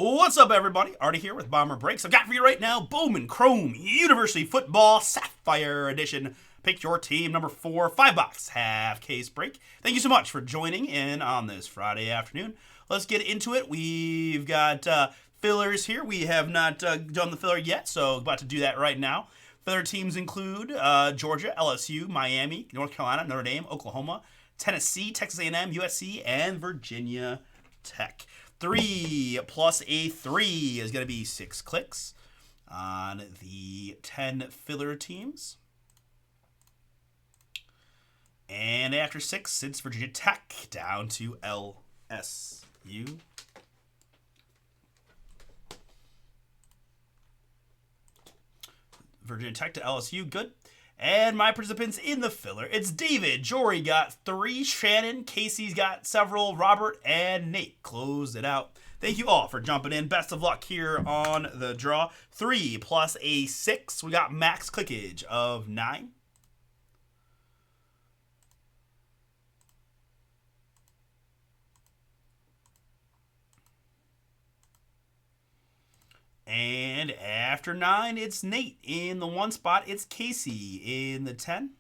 What's up, everybody? Artie here with Bomber Breaks. I've got for you right now Bowman Chrome University Football Sapphire Edition. Pick your team, number 4, 5-box, half case break. Thank you so much for joining in on this Friday afternoon. Let's get into it. We've got fillers here. We have not done the filler yet, so about to do that right now. Filler teams include Georgia, LSU, Miami, North Carolina, Notre Dame, Oklahoma, Tennessee, Texas A&M, USC, and Virginia Tech. 3 plus a 3 is going to be 6 clicks on the 10 filler teams. And after 6, it's Virginia Tech down to LSU. Virginia Tech to LSU, good. And my participants in the filler, it's David. Jory got 3, Shannon, Casey's got several, Robert, and Nate closed it out. Thank you all for jumping in. Best of luck here on the draw. 3 plus a 6. We got max clickage of 9. And after 9, it's Nate. In the 1 spot, it's Casey. In the 10.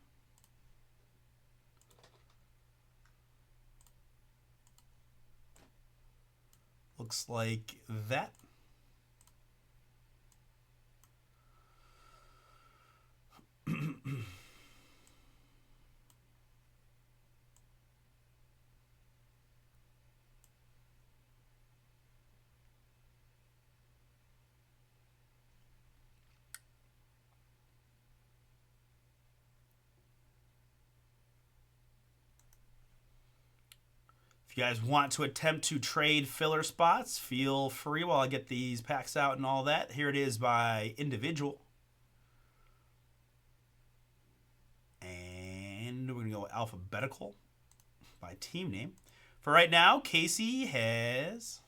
Looks like that. If you guys want to attempt to trade filler spots, feel free while I get these packs out and all that. Here it is by individual. And we're going to go alphabetical by team name. For right now, Casey has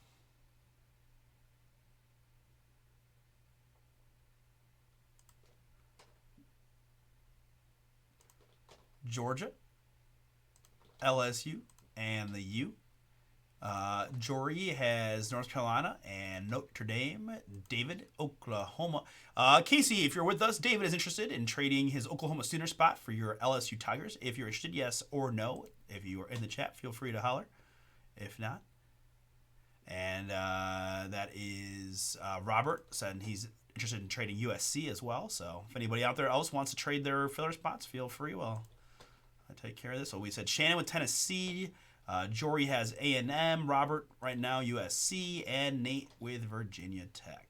Georgia, LSU, and the U. Jory has North Carolina and Notre Dame. David, Oklahoma. Casey, if you're with us, David is interested in trading his Oklahoma Sooner spot for your LSU Tigers. If you're interested, yes or no. If you are in the chat, feel free to holler. If not. And that is Robert said he's interested in trading USC as well. So if anybody out there else wants to trade their filler spots, feel free. Well, I take care of this. So we said Shannon with Tennessee. Jory has A&M, Robert right now USC, and Nate with Virginia Tech.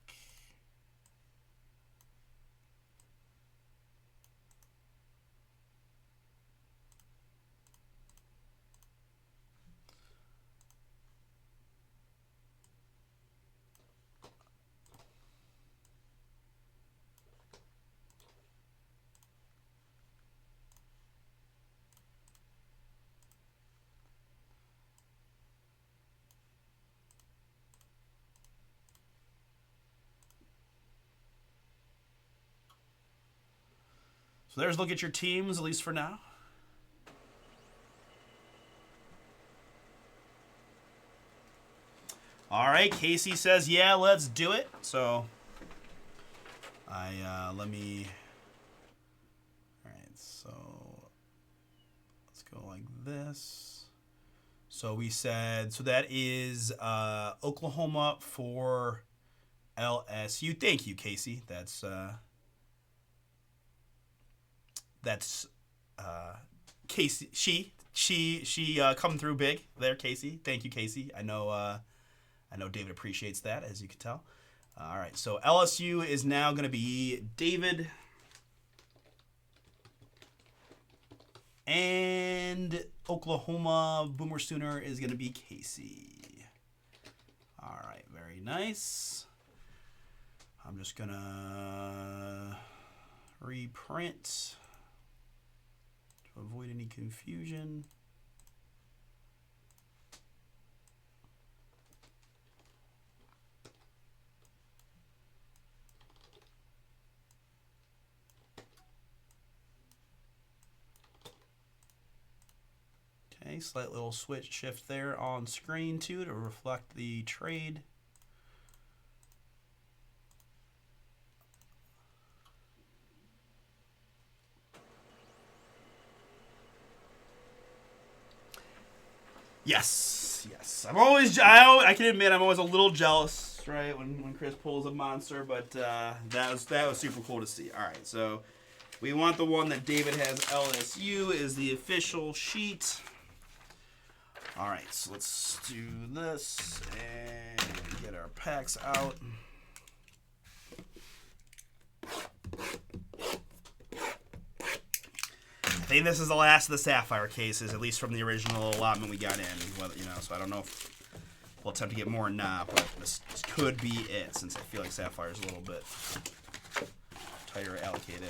So there's a look at your teams, at least for now. All right, Casey says, yeah, let's do it. So let me, all right, so let's go like this. So we said, so that is Oklahoma for LSU. Thank you, Casey. That's Casey. She come through big there, Casey. Thank you, Casey. I know David appreciates that, as you can tell. All right, so LSU is now going to be David, and Oklahoma Boomer Sooner is going to be Casey. All right, very nice. I'm just going to reprint to avoid any confusion. Okay, slight little switch shift there on screen too to reflect the trade. Yes, yes. I can admit I'm always a little jealous, right, when Chris pulls a monster, but that was super cool to see. All right, so we want the one that David has. LSU is the official sheet. All right, so let's do this and get our packs out. I think this is the last of the Sapphire cases, at least from the original allotment we got in. Well, so I don't know if we'll attempt to get more or not, but this could be it, since I feel like Sapphire's a little bit tighter allocated.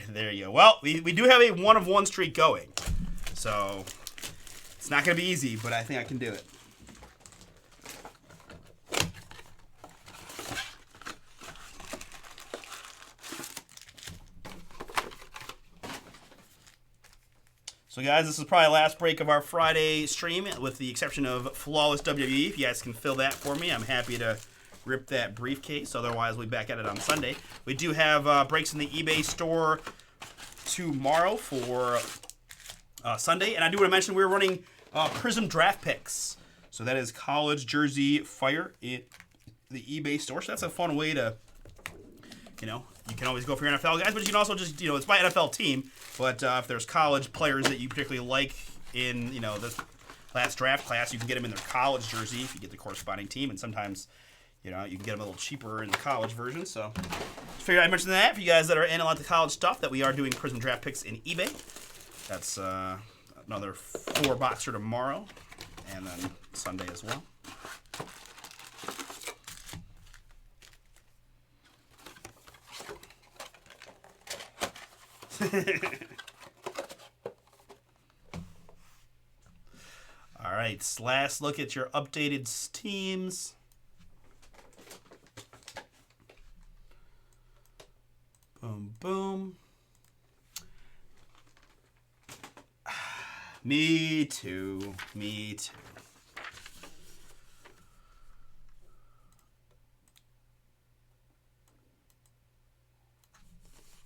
There you go. Well, we do have a 1-of-1 streak going. So, it's not going to be easy, but I think I can do it. So, guys, this is probably the last break of our Friday stream, with the exception of Flawless WWE. If you guys can fill that for me, I'm happy to rip that briefcase. Otherwise, we'll be back at it on Sunday. We do have breaks in the eBay store tomorrow for Sunday. And I do want to mention we're running Prism draft picks. So that is college jersey fire in the eBay store. So that's a fun way to, you can always go for your NFL guys, but you can also just, it's by NFL team. But if there's college players that you particularly like in, this last draft class, you can get them in their college jersey if you get the corresponding team. And sometimes, you can get them a little cheaper in the college version. So figured I'd mention that for you guys that are in a lot of the college stuff, that we are doing Prism draft picks in eBay. That's another 4-boxer tomorrow, and then Sunday as well. All right, last look at your updated teams. Boom, boom. Me too. Me too.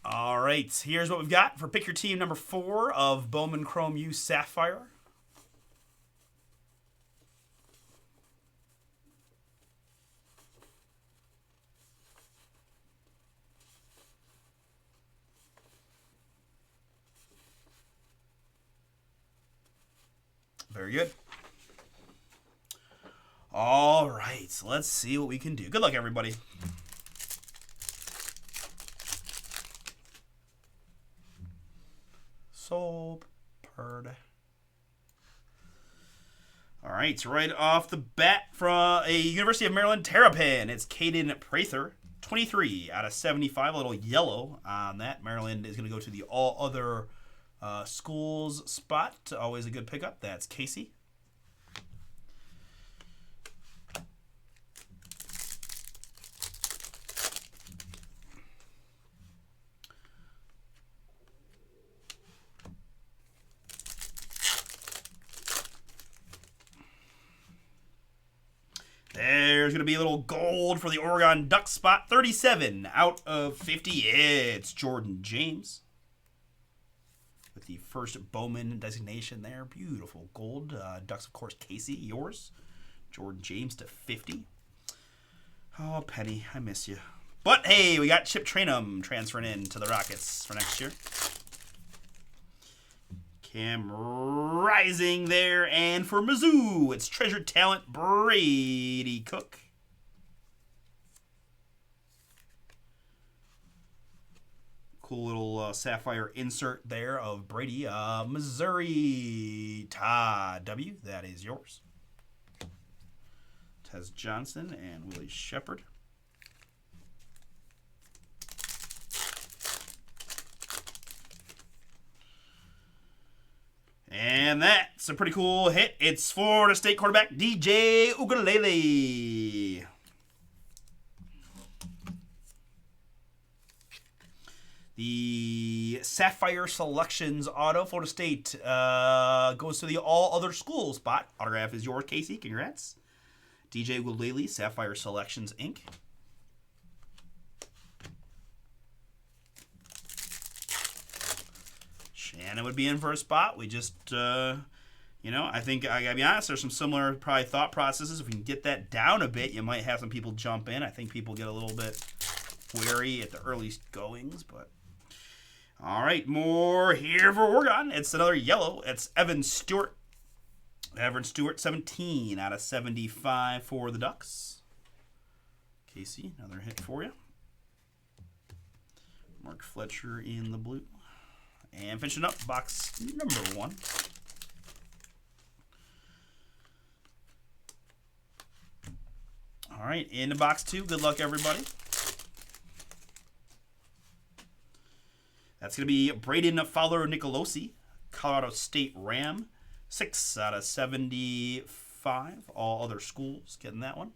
All right, here's what we've got for pick your team number 4 of Bowman Chrome U Sapphire. Very good. All right, so let's see what we can do. Good luck, everybody. So purred. All right, so right off the bat from a University of Maryland Terrapin, it's Caden Prather, 23 out of 75, a little yellow on that. Maryland is going to go to the all other schools spot. Always a good pickup. That's Casey. There's going to be a little gold for the Oregon Duck spot. 37 out of 50. It's Jordan James with the first Bowman designation there. Beautiful gold. Ducks, of course, Casey, yours. Jordan James to 50. Oh, Penny, I miss you. But, hey, we got Chip Trainum transferring in to the Rockets for next year. Cam Rising there, and for Mizzou, it's treasured talent Brady Cook. Cool little Sapphire insert there of Brady. Missouri, Todd W., that is yours. Tez Johnson and Willie Shepard. And that's a pretty cool hit. It's Florida State quarterback DJ Ugalele. The Sapphire Selections auto. Florida State goes to the all other school spot. Autograph is yours, Casey. Congrats. DJ Woodley, Sapphire Selections Inc. Shannon would be in for a spot. We just, I think, I gotta be honest, there's some similar probably thought processes. If we can get that down a bit, you might have some people jump in. I think people get a little bit wary at the early goings, but all right, more here for Oregon. It's another yellow. It's Evan Stewart. 17 out of 75 for the Ducks. Casey, another hit for you. Mark Fletcher in the blue. And finishing up, box number 1. All right, into box 2. Good luck, everybody. That's going to be Braden Fowler Nicolosi, Colorado State Ram. 6 out of 75. All other schools getting that one.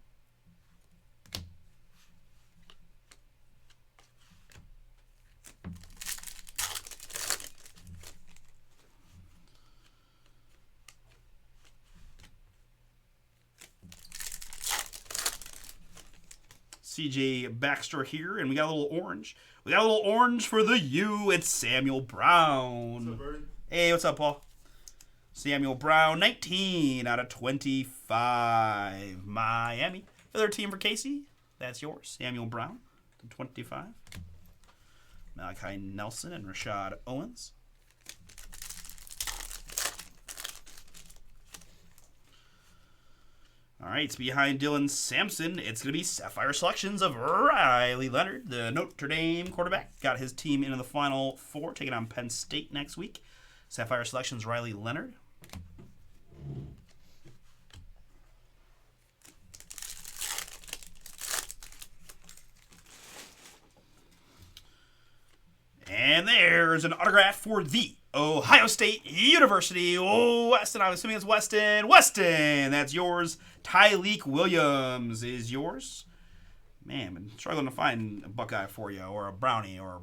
CJ Baxter here, and we got a little orange. We got a little orange for the U. It's Samuel Brown. What's up, Bird? Hey, what's up, Paul? Samuel Brown, 19 out of 25. Miami. Other team for Casey. That's yours. Samuel Brown, 25. Malachi Nelson and Rashad Owens. All right, it's behind Dylan Sampson. It's going to be Sapphire Selections of Riley Leonard, the Notre Dame quarterback. Got his team into the Final Four, taking on Penn State next week. Sapphire Selections, Riley Leonard. And there's an autograph for the Ohio State University. Weston, I'm assuming it's Weston. Weston, that's yours. Tyleek Williams is yours. Man, I've been struggling to find a Buckeye for you, or a Brownie, or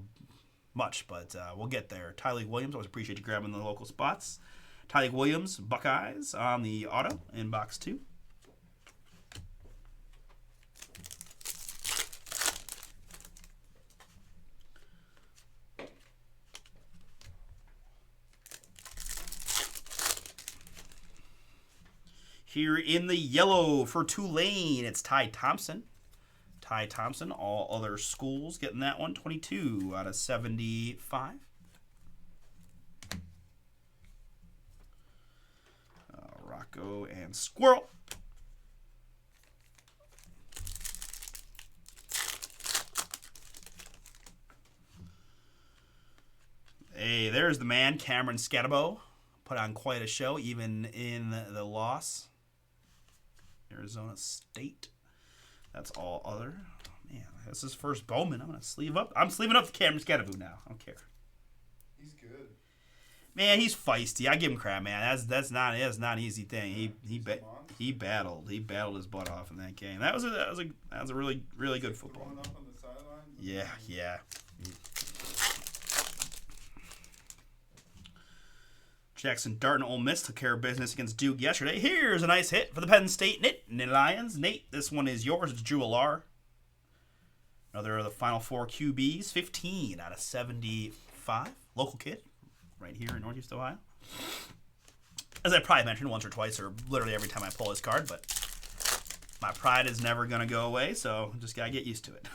much, but we'll get there. Tyleek Williams, always appreciate you grabbing the local spots. Tyleek Williams, Buckeyes on the auto in box 2. Here in the yellow for Tulane, it's Ty Thompson. Ty Thompson, all other schools getting that one. 22 out of 75. Rocco and Squirrel. Hey, there's the man, Cameron Scatabo. Put on quite a show, even in the loss. Arizona State. That's all other. Man, that's his first Bowman. I'm going to sleeve up. I'm sleeving up the Cameron Scatabo now. I don't care. He's good. Man, he's feisty. I give him crap, man. That's not an easy thing. He battled his butt off in that game. That was a really good football. Throwing up on the sidelines. Yeah. Jackson Dart and Ole Miss took care of business against Duke yesterday. Here's a nice hit for the Penn State Nittany Lions. Nate, this one is yours. It's Drew Alar. Another of the Final Four QBs. 15 out of 75. Local kid right here in Northeast Ohio. As I probably mentioned once or twice, or literally every time I pull this card, but my pride is never going to go away, so just got to get used to it.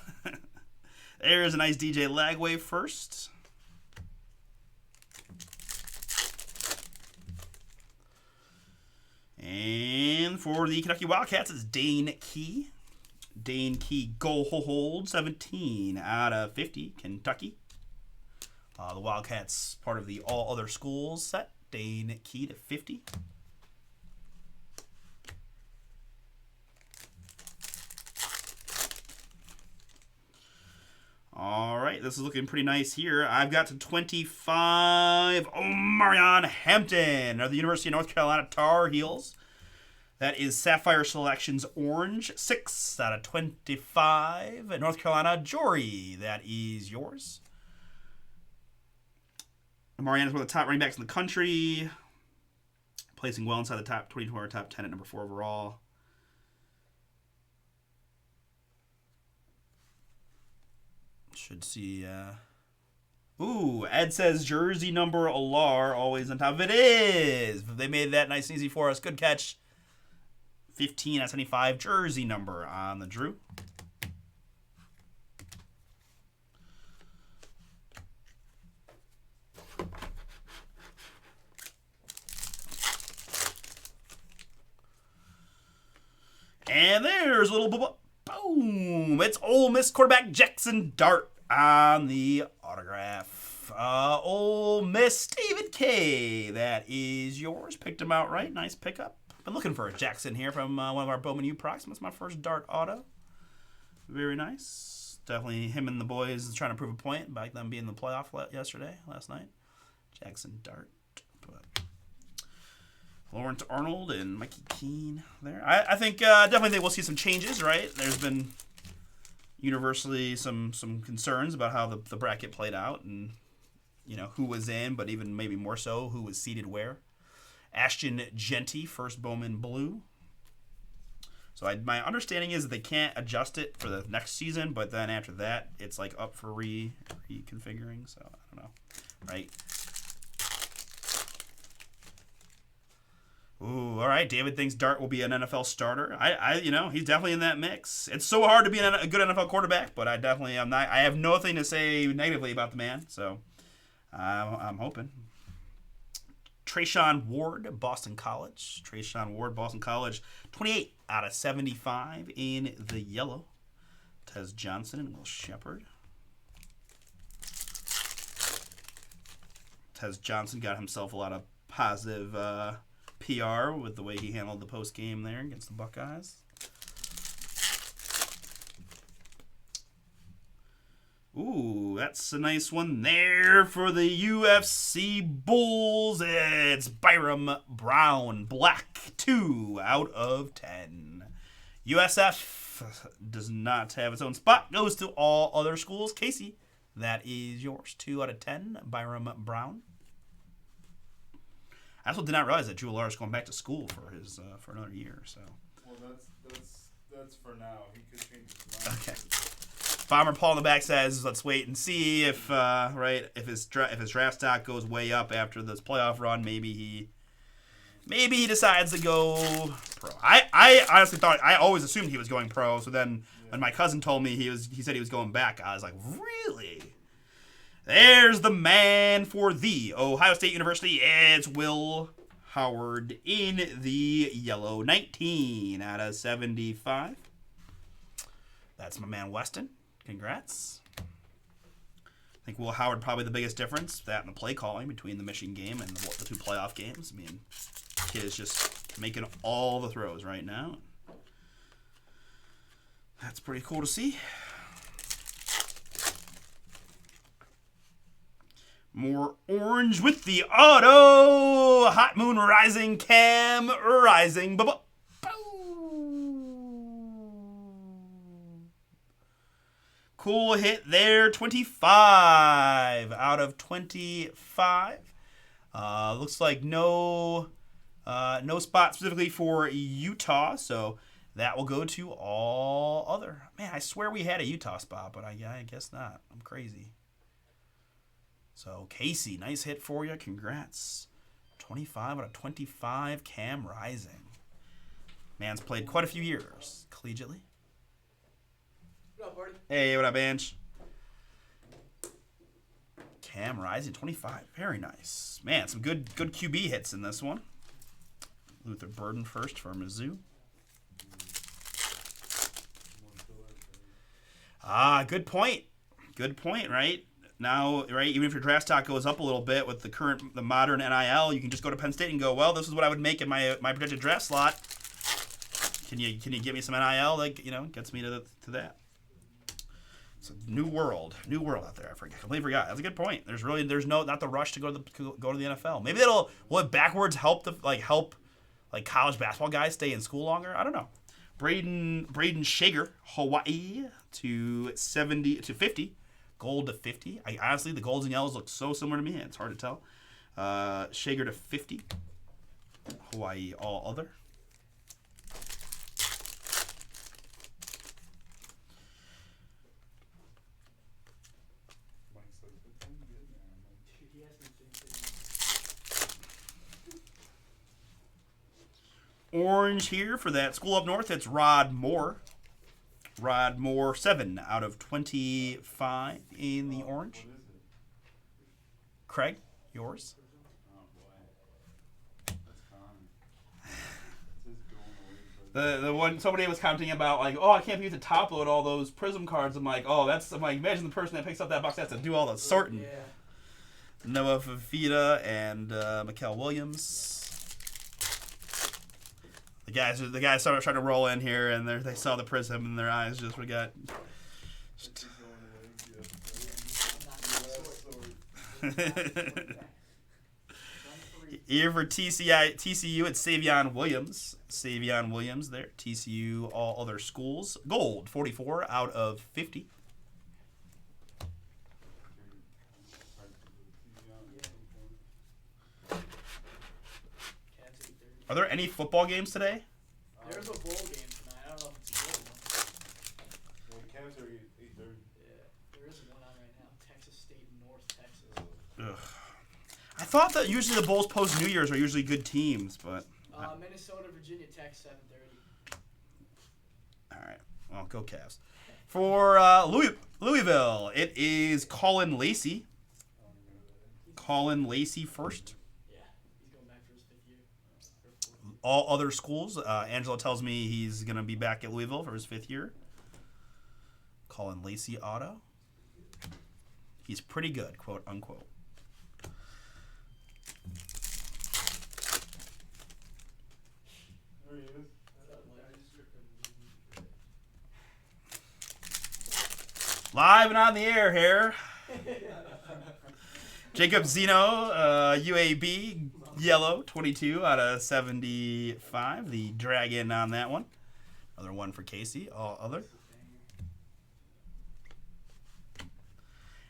There's a nice DJ Lagway first. And for the Kentucky Wildcats, it's Dane Key. Dane Key goal hold, 17 out of 50, Kentucky. The Wildcats, part of the all other schools set. Dane Key to 50. All right, this is looking pretty nice here. I've got to 25. Omarion Hampton of the University of North Carolina Tar Heels. That is Sapphire Selections Orange, 6 out of 25. North Carolina Jory, that is yours. Mariana's one of the top running backs in the country, placing well inside the top 22 or top 10 at number 4 overall. Should see. Ooh, Ed says jersey number Alar always on top. It is. They made that nice and easy for us. Good catch. 15 out of 75 jersey number on the Drew. And there's a little boom. It's Ole Miss quarterback Jackson Dart on the autograph. Ole Miss David K. That is yours. Picked him out right. Nice pickup. Been looking for a Jackson here from one of our Bowman U procs. That's my first Dart auto. Very nice. Definitely him and the boys trying to prove a point by them being in the playoff last night. Jackson Dart. Lawrence Arnold and Mikey Keene there. I think definitely we'll see some changes, right? There's been universally some concerns about how the bracket played out and, you know, who was in, but even maybe more so, who was seated where. Ashton Genty, first Bowman Blue. So my understanding is that they can't adjust it for the next season, but then after that, it's like up for reconfiguring. So I don't know, right? Ooh, all right. David thinks Dart will be an NFL starter. You know, he's definitely in that mix. It's so hard to be a good NFL quarterback, but I definitely am not. I have nothing to say negatively about the man, so I'm hoping. Trayshawn Ward, Boston College. 28 out of 75 in the yellow. Tez Johnson and Will Shepard. Tez Johnson got himself a lot of positive PR with the way he handled the post game there against the Buckeyes. Ooh, that's a nice one there for the UFC Bulls. It's Byram Brown, black, 2 out of 10. USF does not have its own spot. Goes to all other schools. Casey, that is yours. 2 out of 10, Byram Brown. I also did not realize that Jewel is going back to school for another year. So. Well, that's for now. He could change his mind. Okay. Bomber Paul in the back says, "Let's wait and see if if his draft stock goes way up after this playoff run. Maybe he decides to go pro." I honestly thought, I always assumed he was going pro. So then when my cousin told me he said he was going back, I was like, really? There's the man for the Ohio State University. It's Will Howard in the yellow, 19 out of 75. That's my man Weston. Congrats. I think Will Howard probably the biggest difference, that and the play calling between the Michigan game and the 2 playoff games. I mean, kid is just making all the throws right now. That's pretty cool to see. More orange with the auto. Hot Moon Rising, Cam Rising. Cool hit there. 25 out of 25. Looks like no spot specifically for Utah, so that will go to all other. Man, I swear we had a Utah spot, but I guess not. I'm crazy. So, Casey, nice hit for you. Congrats. 25 out of 25, Cam Rising. Man's played quite a few years collegiately. What up, Marty? Hey, what up, Ange? Cam Rising, 25. Very nice. Man, some good QB hits in this one. Luther Burden first for Mizzou. Good point. Good point, right? Now, right, even if your draft stock goes up a little bit with the modern NIL, you can just go to Penn State and go, well, this is what I would make in my projected draft slot. Can you give me some NIL that gets me to that? It's a new world out there. I completely forgot. That's a good point. There's not the rush to go to the NFL. Maybe will it backwards help college basketball guys stay in school longer? I don't know. Braden Shager, Hawaii to 50. Gold to 50. Honestly, the golds and yellows look so similar to me. It's hard to tell. Shager to 50. Hawaii all other. Mike says, "It's been good now." I'm like, Dude, he asked me the same thing. Orange here for that school up north. It's Rod Moore. Rod Moore, 7 out of 25 in the orange. what is it? Craig, yours? Oh boy. That's common. It says going away, but The one somebody was commenting about, like, oh, I can't be used to top load all those prism cards. I'm like, imagine the person that picks up that box has to do all the sorting. Yeah. Noah Fafita and Mikael Williams. The guys started trying to roll in here, and they saw the prism, and their eyes just got. it's just going away. Yeah. I'm not Sword. Here for TCU, it's Savion Williams. Savion Williams there. TCU, all other schools. Gold, 44 out of 50. Cats 8:30. Are there any football games today? There's a bowl game tonight. I don't know if it's a bowl one. Well, the Cavs are 8:30. Yeah. There is one on right now. Texas State, North Texas. Ugh. I thought that usually the Bulls post New Year's are usually good teams, but Minnesota, Virginia Tech, 7:30. all right. Well, go Cavs. For Louisville, it is Colin Lacey. I don't even know who that is. Colin Lacey first. Yeah. He's going back for his 5th year. Or 4th. All other schools. Angela tells me he's going to be back at Louisville for his 5th year. Colin Lacey auto. He's pretty good, quote unquote. There he is. Live and on the air here. Jacob Zeno, UAB, yellow, 22 out of 75. The dragon on that one. Another one for Casey, all other.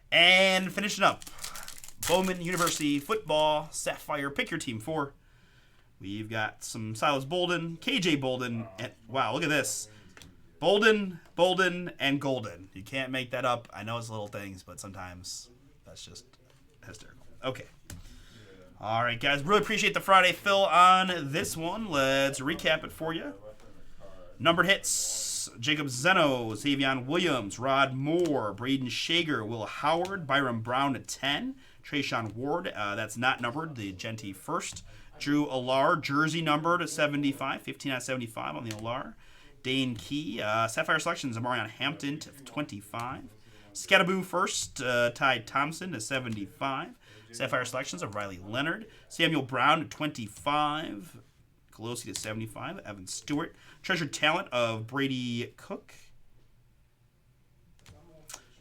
And finishing up, Bowman University football, Sapphire. Pick your team 4. We've got some Silas Bolden, KJ Bolden, and wow, look at this. Bolden, and Golden. You can't make that up. I know it's little things, but sometimes that's just hysterical. Okay. All right, guys. Really appreciate the Friday fill on this one. Let's recap it for you. Numbered hits: Jacob Zeno, Savion Williams, Rod Moore, Braden Shager, Will Howard, Byron Brown at 10, Trayshawn Ward. That's not numbered. The Genty first. Drew Alar, jersey numbered at 75, 15 out of 75 on the Alar. Dane Key, Sapphire Selections, Amarion Hampton to 25. Scattaboo first, Ty Thompson to 75. Sapphire Selections of Riley Leonard. Samuel Brown to 25. Colosi to 75. Evan Stewart. Treasured Talent of Brady Cook.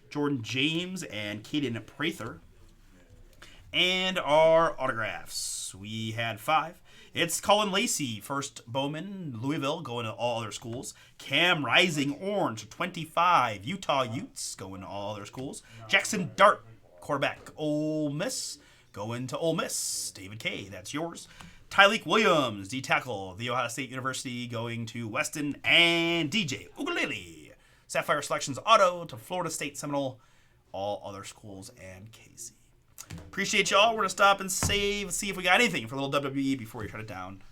Jordan James and Caden Prather. And our autographs. We had 5. It's Colin Lacey, first Bowman, Louisville, going to all other schools. Cam Rising, Orange, 25. Utah Utes, going to all other schools. Jackson Dart, quarterback, Ole Miss, going to Ole Miss. David K., that's yours. Tyleek Williams, D-tackle, The Ohio State University, going to Weston. And DJ Ugalele, Sapphire Selections auto to Florida State Seminole, all other schools, and Casey. Appreciate y'all. We're going to stop and see if we got anything for a little WWE before we shut it down.